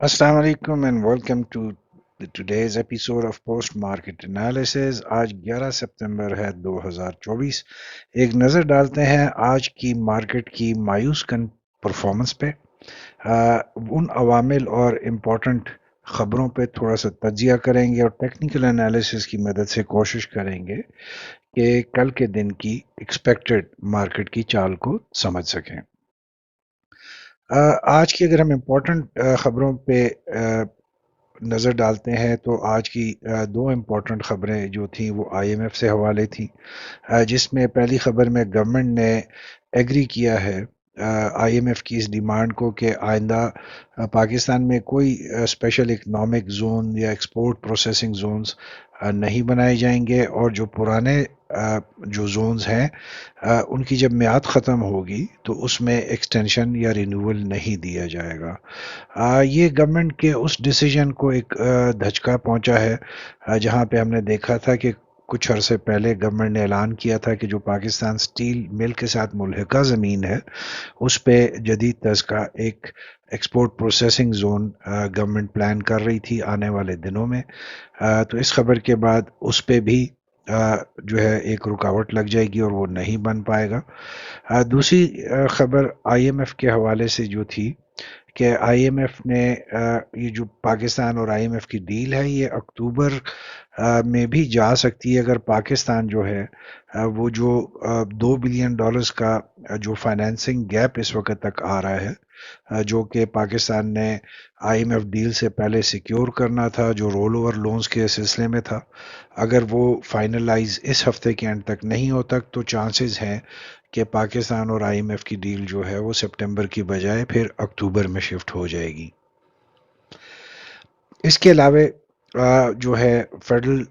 Assalamu alaikum and welcome to today's episode of Post Market Analysis. आज 11 सितंबर है 2024। एक नज़र डालते हैं आज की मार्केट की मायूस कन परफॉर्मेंस पे। उन अवामिल और इम्पोर्टेंट खबरों पे थोड़ा सा तजिया करेंगे और टेक्निकल एनालिसिस की मदद से कोशिश करेंगे कि कल के दिन की एक्सपेक्टेड मार्केट की चाल को समझ सकें। आज की अगर हम इम्पोर्टेंट खबरों पे नज़र डालते हैं तो आज की दो इम्पोर्टेंट खबरें जो थी वो आईएमएफ से हवाले थी, जिसमें पहली खबर में गवर्नमेंट ने एग्री किया है आईएमएफ की इस डिमांड को कि आइंदा पाकिस्तान में कोई स्पेशल इकोनॉमिक जोन या एक्सपोर्ट प्रोसेसिंग जोन्स नहीं बनाए जाएंगे और जो पुराने जो जोन्स हैं उनकी जब मियाद ख़त्म होगी तो उसमें एक्सटेंशन या रिन्यूअल नहीं दिया जाएगा। ये गवर्नमेंट के उस डिसीजन को एक धचका पहुंचा है, जहां पे हमने देखा था कि कुछ अरसे पहले गवर्नमेंट ने ऐलान किया था कि जो पाकिस्तान स्टील मिल के साथ मुल्हिका ज़मीन है उस पे जदीद तर्ज का एक export processing zone government plan कर रही थी आने वाले दिनों में। तो इस खबर के बाद उस पे भी जो है एक रुकावट लग जाएगी और वो नहीं बन पाएगा। दूसरी खबर आईएमएफ के हवाले से जो थी कि आईएमएफ ने ये जो पाकिस्तान और आईएमएफ की डील है ये अक्टूबर में भी जा सकती है अगर पाकिस्तान जो है वो जो $2 बिलियन का जो फाइनेंसिंग गैप इस वक्त तक आ रहा है, जो कि पाकिस्तान ने आईएमएफ डील से पहले सिक्योर करना था, जो रोल ओवर लोन्स के सिलसिले में था, अगर वो फाइनलाइज इस हफ्ते के एंड तक नहीं होता तो चांसेस हैं कि पाकिस्तान और आईएमएफ की डील जो है वो सितंबर की बजाय फिर अक्टूबर में शिफ्ट हो जाएगी। इसके अलावा जो है फेडरल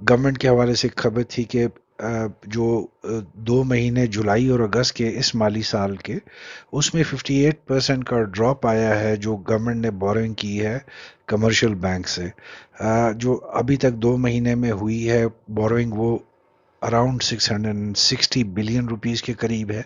गवर्नमेंट के हवाले से खबर थी कि जो 2 महीने जुलाई और अगस्त के इस माली साल के उसमें 58% का ड्रॉप आया है जो गवर्नमेंट ने बोरोइंग की है कमर्शियल बैंक से। जो अभी तक 2 महीने में हुई है बोरोइंग वो अराउंड 660 बिलियन रुपीस के करीब है।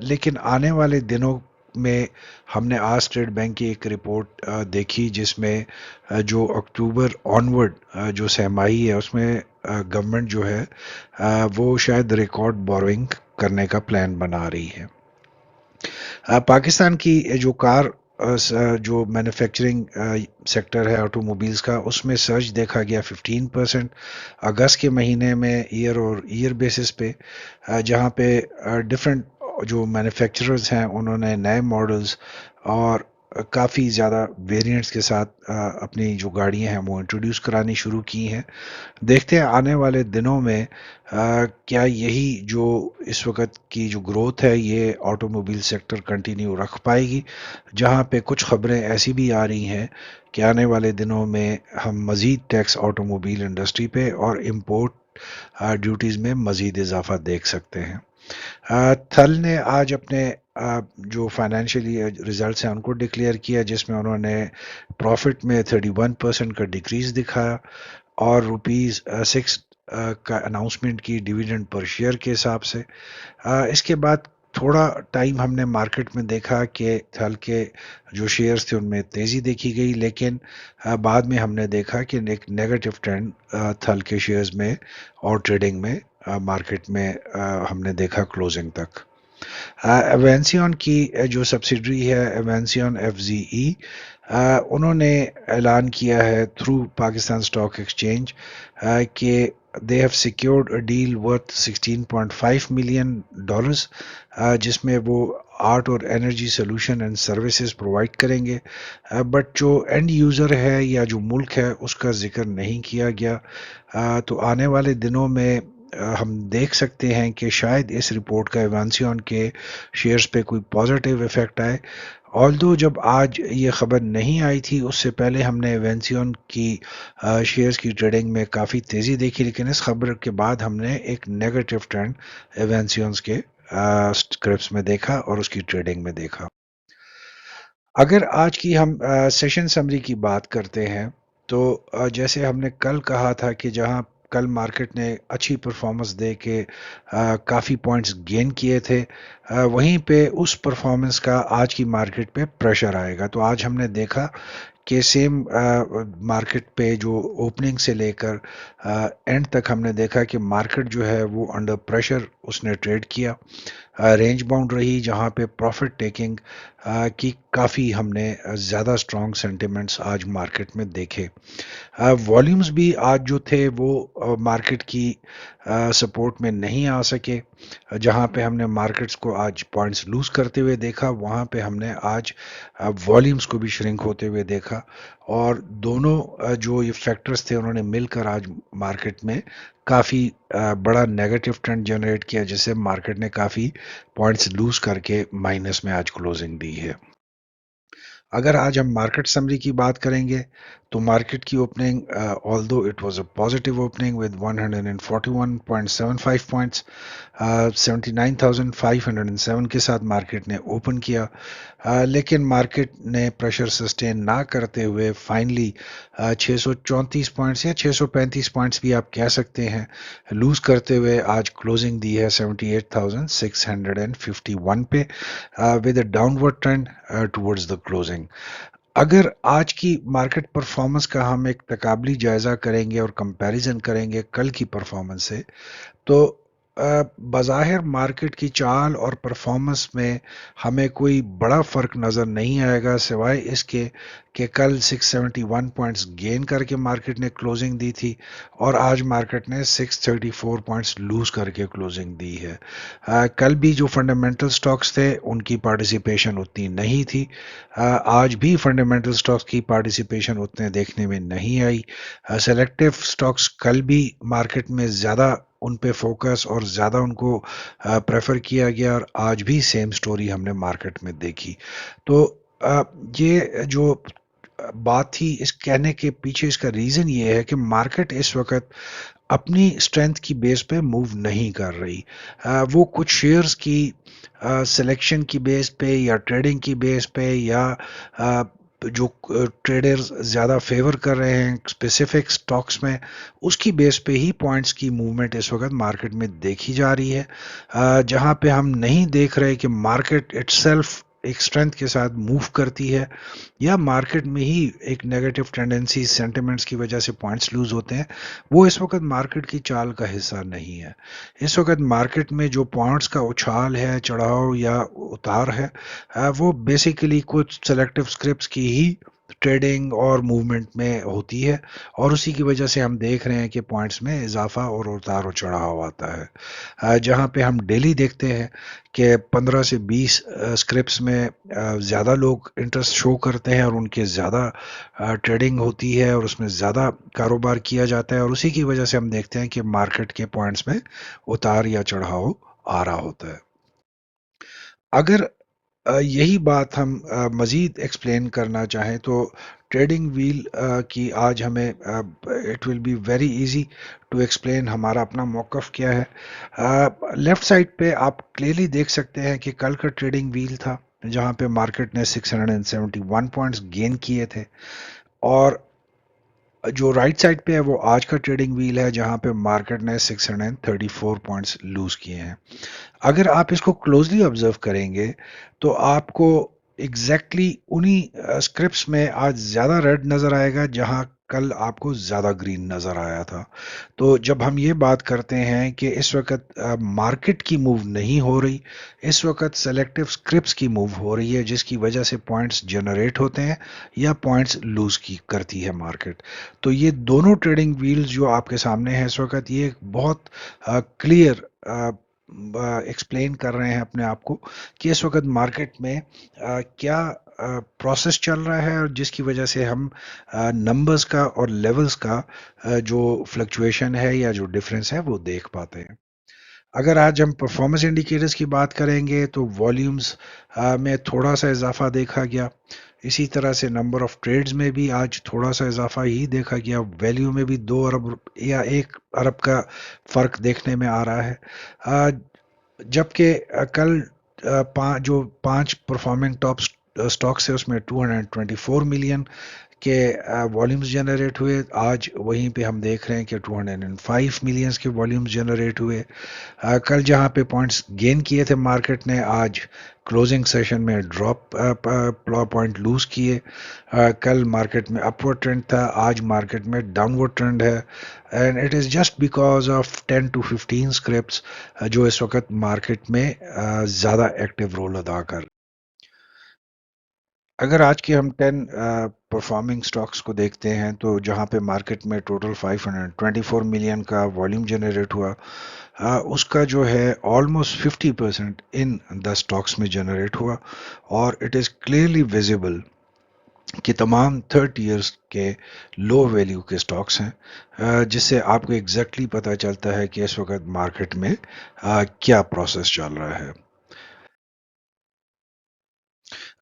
लेकिन आने वाले दिनों में हमने आज स्टेट बैंक की एक रिपोर्ट देखी जिसमें जो अक्टूबर ऑनवर्ड जो सहमाही है उसमें गवर्नमेंट जो है वो शायद रिकॉर्ड बोरोइंग करने का प्लान बना रही है। पाकिस्तान की जो कार जो मैन्युफैक्चरिंग सेक्टर है ऑटोमोबाइल्स का उसमें सर्च देखा गया 15% अगस्त के महीने में ईयर और ईयर बेसिस पे, जहां पे डिफरेंट जो मैन्युफैक्चरर्स हैं उन्होंने नए मॉडल्स और काफ़ी ज़्यादा वेरिएंट्स के साथ अपनी जो गाड़ियां हैं वो इंट्रोड्यूस करानी शुरू की हैं। देखते हैं आने वाले दिनों में क्या यही जो इस वक्त की जो ग्रोथ है ये ऑटोमोबाइल सेक्टर कंटिन्यू रख पाएगी, जहां पे कुछ खबरें ऐसी भी आ रही हैं कि आने वाले दिनों में हम मज़ीद टैक्स ऑटोमोबाइल इंडस्ट्री पे और इम्पोर्ट ड्यूटीज़ में मज़ीद इजाफा देख सकते हैं। थल ने आज अपने जो फाइनेंशियली रिजल्ट्स हैं उनको डिक्लेयर किया जिसमें उन्होंने प्रॉफिट में 31% का डिक्रीज दिखाया और रुपीस 6 का अनाउंसमेंट की डिविडेंड पर शेयर के हिसाब से। इसके बाद थोड़ा टाइम हमने मार्केट में देखा कि थल के जो शेयर्स थे उनमें तेज़ी देखी गई, लेकिन बाद में हमने देखा कि एक नेगेटिव ट्रेंड थल के शेयर्स में और ट्रेडिंग में मार्केट में हमने देखा क्लोजिंग तक। एवेंसियन की जो सब्सिडरी है एवेंसियन एफजीई, उन्होंने ऐलान किया है थ्रू पाकिस्तान स्टॉक एक्सचेंज कि they have secured a deal worth $16.5 million, जिसमें वो आर्ट और energy solution and services provide करेंगे, बट जो एंड यूज़र है या जो मुल्क है उसका जिक्र नहीं किया गया। तो आने वाले दिनों में हम देख सकते हैं कि शायद इस रिपोर्ट का एवांसियन के शेयर्स पे कोई पॉजिटिव इफेक्ट आए। ऑल्दो जब आज ये खबर नहीं आई थी उससे पहले हमने एवेंसियन की शेयर्स की ट्रेडिंग में काफ़ी तेज़ी देखी, लेकिन इस खबर के बाद हमने एक नेगेटिव ट्रेंड एवेंसियंस के स्क्रिप्ट्स में देखा और उसकी ट्रेडिंग में देखा। अगर आज की हम सेशन समरी की बात करते हैं तो जैसे हमने कल कहा था कि जहां کل مارکیٹ نے اچھی پرفارمنس دے کے کافی پوائنٹس گین کیے تھے، وہیں پہ اس پرفارمنس کا آج کی مارکیٹ پہ پریشر آئے گا. تو آج ہم نے دیکھا کہ سیم مارکیٹ پہ جو اوپننگ سے لے کر اینڈ تک ہم نے دیکھا کہ مارکیٹ جو ہے وہ انڈر پریشر اس نے ٹریڈ کیا. رینج باؤنڈ رہی جہاں پہ پروفٹ ٹیکنگ کی کافی ہم نے زیادہ اسٹرانگ سینٹیمنٹس آج مارکیٹ میں دیکھے. والیومز بھی آج جو تھے وہ مارکیٹ کی سپورٹ میں نہیں آ سکے. جہاں پہ ہم نے مارکیٹس کو آج پوائنٹس لوز کرتے ہوئے دیکھا، وہاں پہ ہم نے آج والیومز کو بھی شرنک ہوتے ہوئے دیکھا. اور دونوں جو یہ فیکٹرز تھے انہوں نے مل کر آج مارکیٹ میں کافی بڑا نیگیٹو ٹرینڈ جنریٹ کیا، جس سے مارکیٹ نے کافی پوائنٹس لوز کر کے مائنس میں آج کلوزنگ دی ہے. اگر آج ہم مارکیٹ سمری کی بات کریں گے تو مارکیٹ کی opening although it was a positive opening with 141.75 points, 79,507 کے ساتھ مارکیٹ نے اوپن کیا، لیکن مارکیٹ نے پریشر سسٹین نہ کرتے ہوئے فائنلی 634 پوائنٹس یا 635 پوائنٹس بھی آپ کہہ سکتے ہیں لوز کرتے ہوئے آج کلوزنگ دی ہے 78,651 پہ with a downward trend towards the closing. اگر آج کی مارکیٹ پرفارمنس کا ہم ایک تقابلی جائزہ کریں گے اور کمپیریزن کریں گے کل کی پرفارمنس سے، تو بظاہر مارکیٹ کی چال اور پرفارمنس میں ہمیں کوئی بڑا فرق نظر نہیں آئے گا، سوائے اس کے کہ کل 671 پوائنٹس گین کر کے مارکیٹ نے کلوزنگ دی تھی اور آج مارکیٹ نے 634 پوائنٹس لوز کر کے کلوزنگ دی ہے. کل بھی جو فنڈامنٹل سٹاکس تھے ان کی پارٹیسپیشن اتنی نہیں تھی، آج بھی فنڈامنٹل سٹاکس کی پارٹیسپیشن اتنے دیکھنے میں نہیں آئی. سلیکٹیو سٹاکس کل بھی مارکیٹ میں زیادہ ان پہ فوکس اور زیادہ ان کو پریفر کیا گیا، اور آج بھی سیم سٹوری ہم نے مارکیٹ میں دیکھی. تو یہ جو بات تھی اس کہنے کے پیچھے اس کا ریزن یہ ہے کہ مارکیٹ اس وقت اپنی اسٹرینتھ کی بیس پہ موو نہیں کر رہی. وہ کچھ شیئرز کی سلیکشن کی بیس پہ یا ٹریڈنگ کی بیس پہ یا جو ٹریڈرز زیادہ فیور کر رہے ہیں اسپیسیفک سٹاکس میں، اس کی بیس پہ ہی پوائنٹس کی موومنٹ اس وقت مارکیٹ میں دیکھی جا رہی ہے. جہاں پہ ہم نہیں دیکھ رہے کہ مارکیٹ اٹ سیلف ایک اسٹرینتھ کے ساتھ موو کرتی ہے یا مارکیٹ میں ہی ایک نیگیٹو ٹینڈنسی سینٹیمنٹس کی وجہ سے پوائنٹس لوز ہوتے ہیں، وہ اس وقت مارکیٹ کی چال کا حصہ نہیں ہے. اس وقت مارکیٹ میں جو پوائنٹس کا اچھال ہے، چڑھاؤ یا اتار ہے، وہ بیسیکلی کچھ سلیکٹیو اسکرپٹس کی ہی ٹریڈنگ اور موومنٹ میں ہوتی ہے، اور اسی کی وجہ سے ہم دیکھ رہے ہیں کہ پوائنٹس میں اضافہ اور اتار و چڑھاؤ آتا ہے. جہاں پہ ہم ڈیلی دیکھتے ہیں کہ 15 سے 20 اسکرپٹس میں زیادہ لوگ انٹرسٹ شو کرتے ہیں اور ان کے زیادہ ٹریڈنگ ہوتی ہے اور اس میں زیادہ کاروبار کیا جاتا ہے، اور اسی کی وجہ سے ہم دیکھتے ہیں کہ مارکیٹ کے پوائنٹس میں اتار یا چڑھاؤ آ رہا ہوتا ہے. اگر یہی بات ہم مزید ایکسپلین کرنا چاہیں تو ٹریڈنگ ویل کی آج ہمیں it will be very easy to explain ہمارا اپنا موقف کیا ہے. لیفٹ سائڈ پہ آپ کلیئرلی دیکھ سکتے ہیں کہ کل کا ٹریڈنگ ویل تھا جہاں پہ مارکیٹ نے 671 پوائنٹس گین کیے تھے، اور جو رائٹ سائڈ پہ ہے وہ آج کا ٹریڈنگ ویل ہے جہاں پہ مارکیٹ نے 634 پوائنٹس لوز کیے ہیں. اگر آپ اس کو کلوزلی آبزرو کریں گے تو آپ کو ایگزیکٹلی انہی اسکرپٹس میں آج زیادہ ریڈ نظر آئے گا جہاں کل آپ کو زیادہ گرین نظر آیا تھا. تو جب ہم یہ بات کرتے ہیں کہ اس وقت مارکیٹ کی موو نہیں ہو رہی، اس وقت سلیکٹیو اسکرپٹس کی موو ہو رہی ہے جس کی وجہ سے پوائنٹس جنریٹ ہوتے ہیں یا پوائنٹس لوز کی کرتی ہے مارکیٹ. تو یہ دونوں ٹریڈنگ ویلز جو آپ کے سامنے ہیں اس وقت، یہ بہت کلیئر ایکسپلین کر رہے ہیں اپنے آپ کو کہ اس وقت مارکیٹ میں کیا پروسیس چل رہا ہے، اور جس کی وجہ سے ہم نمبرز کا اور لیولز کا جو فلکچویشن ہے یا جو ڈفرینس ہے وہ دیکھ پاتے ہیں. اگر آج ہم پرفارمنس انڈیکیٹرز کی بات کریں گے تو والیومز میں تھوڑا سا اضافہ دیکھا گیا، اسی طرح سے نمبر آف ٹریڈز میں بھی آج تھوڑا سا اضافہ ہی دیکھا گیا، ویلیو میں بھی 2 ارب یا 1 ارب کا فرق دیکھنے میں آ رہا ہے. جبکہ کل جو 5 پرفارمنگ ٹاپ स्टॉक्स है उसमें 224 मिलियन के वॉल्यूम्स जनरेट हुए। आज वहीं पे हम देख रहे हैं कि 205 मिलियंस के वॉल्यूम्स जनरेट हुए। कल जहां पे पॉइंट्स गेन किए थे मार्केट ने, आज क्लोजिंग सेशन में ड्रॉप पॉइंट लूज किए। कल मार्केट में अपवर्ड ट्रेंड था, आज मार्केट में डाउनवर्ड ट्रेंड है। And it is just because of 10 to 15 scripts जो इस वक्त मार्केट में ज़्यादा एक्टिव रोल अदा कर। अगर आज के हम 10 परफॉर्मिंग स्टॉक्स को देखते हैं तो जहां पे मार्केट में टोटल 524 मिलियन का वॉल्यूम जनरेट हुआ, उसका जो है ऑलमोस्ट 50% इन द स्टॉक्स में जनरेट हुआ। और इट इज़ क्लियरली विजिबल कि तमाम 30 इयर्स के लो वैल्यू के स्टॉक्स हैं, जिससे आपको एग्जैक्टली पता चलता है कि इस वक्त मार्केट में क्या प्रोसेस चल रहा है।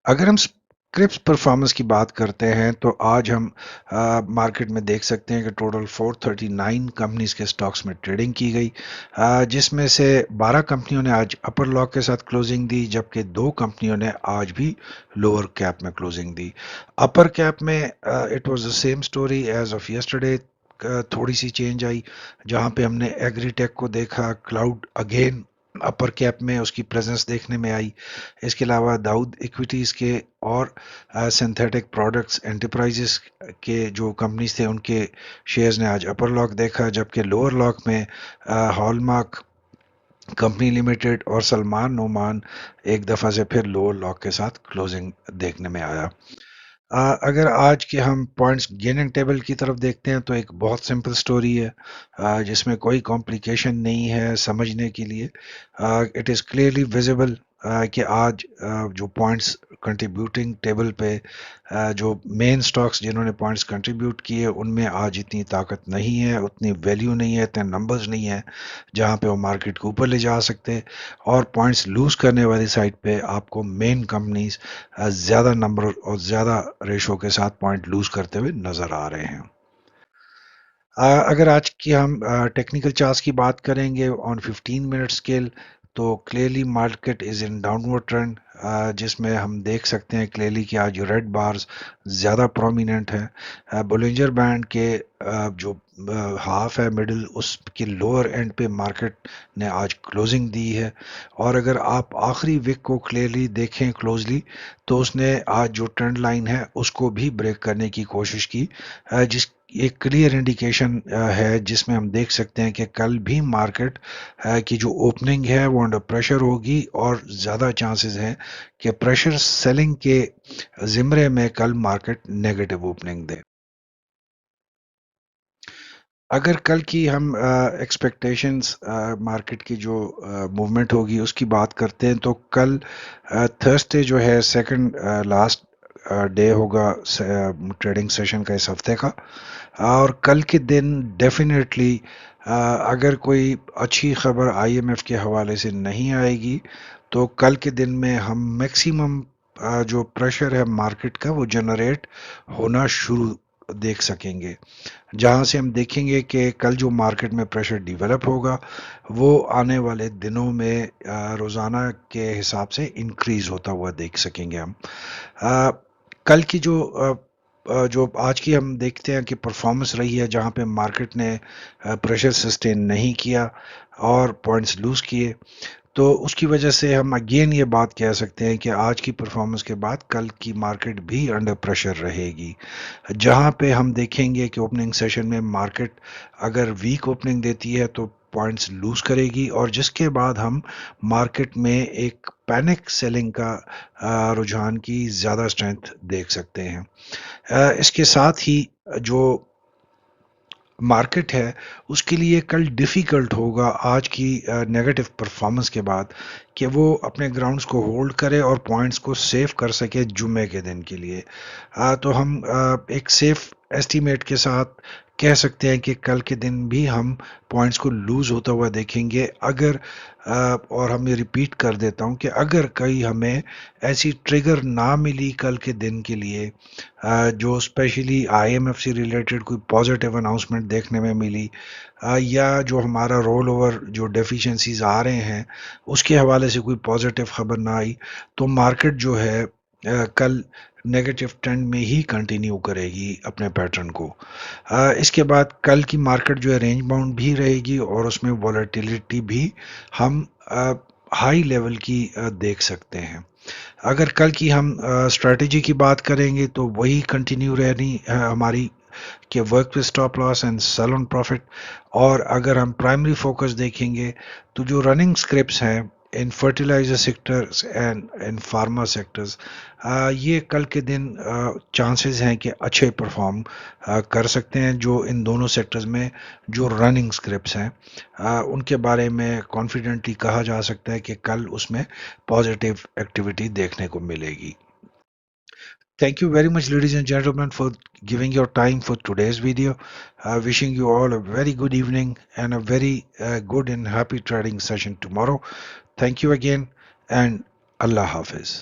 अगर हम स्क्रिप्स परफॉर्मेंस की बात करते हैं तो आज हम मार्केट में देख सकते हैं कि टोटल 439 कंपनीज के स्टॉक्स में ट्रेडिंग की गई, जिसमें से 12 कंपनियों ने आज अपर लॉक के साथ क्लोजिंग दी, जबकि दो कंपनियों ने आज भी लोअर कैप में क्लोजिंग दी। अपर कैप में it was the same story as of yesterday. थोड़ी सी चेंज आई, जहां पे हमने एग्रीटेक को देखा, क्लाउड अगेन अपर कैप में उसकी प्रेजेंस देखने में आई। इसके अलावा दाऊद इक्विटीज़ के और सिंथेटिक प्रोडक्ट्स एंटरप्राइजेस के जो कंपनीज थे उनके शेयर्स ने आज अपर लॉक देखा, जबकि लोअर लॉक में हॉलमार्क कंपनी लिमिटेड और सलमान नोमान एक दफ़ा से फिर लोअर लॉक के साथ क्लोजिंग देखने में आया। अगर आज के हम पॉइंट्स गेनिंग टेबल की तरफ देखते हैं तो एक बहुत सिंपल स्टोरी है, जिसमें कोई कॉम्प्लिकेशन नहीं है समझने के लिए। इट इज़ क्लियरली विजिबल कि आज जो पॉइंट्स कंट्रीब्यूटिंग टेबल पे जो मेन स्टॉक्स जिन्होंने पॉइंट्स कंट्रीब्यूट किए उनमें आज इतनी ताकत नहीं है, उतनी वैल्यू नहीं है, इतने नंबर्स नहीं है जहां पे वो मार्केट को ऊपर ले जा सकते। और पॉइंट्स लूज करने वाली साइड पे आपको मेन कंपनीज ज़्यादा नंबर और ज़्यादा रेशो के साथ पॉइंट लूज करते हुए नज़र आ रहे हैं। अगर आज की हम टेक्निकल चार्ट्स की बात करेंगे ऑन 15 मिनट स्केल, तो clearly market is in downward trend, जिसमें हम देख सकते हैं क्लियरली कि आज रेड बार्स ज़्यादा प्रोमिनेंट है। बोलिंजर बैंड के जो हाफ है मिडिल, उसके लोअर एंड पे मार्केट ने आज क्लोजिंग दी है। और अगर आप आखिरी विक को क्लियरली देखें क्लोजली, तो उसने आज जो ट्रेंड लाइन है उसको भी ब्रेक करने की कोशिश की, जिस एक क्लियर इंडिकेशन है जिसमें हम देख सकते हैं कि कल भी मार्केट की जो ओपनिंग है वो अंडर प्रेशर होगी और ज़्यादा चांसेस हैं कि प्रेशर सेलिंग के ज़िमरे में कल मार्केट नेगेटिव ओपनिंग दे। अगर कल की हम एक्सपेक्टेशंस मार्केट की जो मूवमेंट होगी उसकी बात करते हैं तो कल थर्सडे जो है सेकंड लास्ट डे होगा ट्रेडिंग सेशन का इस हफ्ते का। और कल के दिन डेफिनेटली अगर कोई अच्छी खबर आईएमएफ के हवाले से नहीं आएगी तो कल के दिन में हम मैक्सिमम जो प्रेशर है मार्केट का वो जनरेट होना शुरू देख सकेंगे, जहां से हम देखेंगे कि कल जो मार्केट में प्रेशर डेवलप होगा वो आने वाले दिनों में रोज़ाना के हिसाब से इंक्रीज होता हुआ देख सकेंगे हम। अ, कल की जो आज की हम देखते हैं कि परफॉर्मेंस रही है जहां पे मार्केट ने प्रेशर सस्टेन नहीं किया और पॉइंट्स लूज किए, तो उसकी वजह से हम अगेन ये बात कह सकते हैं कि आज की परफॉर्मेंस के बाद कल की मार्केट भी अंडर प्रेशर रहेगी, जहां पे हम देखेंगे कि ओपनिंग सेशन में मार्केट अगर वीक ओपनिंग देती है तो पॉइंट्स लूज करेगी और जिसके बाद हम मार्केट में एक पैनिक सेलिंग का रुझान की ज़्यादा स्ट्रेंथ देख सकते हैं। इसके साथ ही जो मार्केट है उसके लिए कल डिफ़िकल्ट होगा आज की नेगेटिव परफॉर्मेंस के बाद कि वो अपने ग्राउंड्स को होल्ड करे और पॉइंट्स को सेव कर सके जुमे के दिन के लिए। तो हम एक सेफ एस्टीमेट के साथ कह सकते हैं कि कल के दिन भी हम पॉइंट्स को लूज होता हुआ देखेंगे। अगर और हम ये रिपीट कर देता हूँ कि अगर कहीं हमें ऐसी ट्रिगर ना मिली कल के दिन के लिए, जो स्पेशली आईएमएफ से रिलेटेड कोई पॉजिटिव अनाउंसमेंट देखने में मिली, या जो हमारा रोल ओवर जो डेफिशिएंसीज आ रहे हैं उसके हवाले से कोई पॉजिटिव खबर ना आई, तो मार्केट जो है کل نیگیٹو ٹرینڈ میں ہی کنٹینیو کرے گی اپنے پیٹرن کو. اس کے بعد کل کی مارکیٹ جو ہے رینج باؤنڈ بھی رہے گی اور اس میں ولیٹیلیٹی بھی ہم ہائی لیول کی دیکھ سکتے ہیں. اگر کل کی ہم اسٹریٹجی کی بات کریں گے تو وہی کنٹینیو رہنی ہماری کہ work with stop loss and sell on profit. اور اگر ہم پرائمری فوکس دیکھیں گے تو جو رننگ اسکرپٹس ہیں in fertilizer sectors and in pharma sectors, یہ کل کے دن چانسز ہیں کہ اچھے پرفارم کر سکتے ہیں. جو ان دونوں سیکٹرز میں جو رننگ اسکرپٹس ہیں ان کے بارے میں کانفیڈنٹلی کہا جا سکتا ہے کہ کل اس میں پازیٹیو ایکٹیویٹی دیکھنے کو ملے گی. Thank you very much, ladies and gentlemen, for giving your time for today's video. Wishing you all a very good evening and a very good and happy trading session tomorrow. Thank you again, and Allah Hafiz.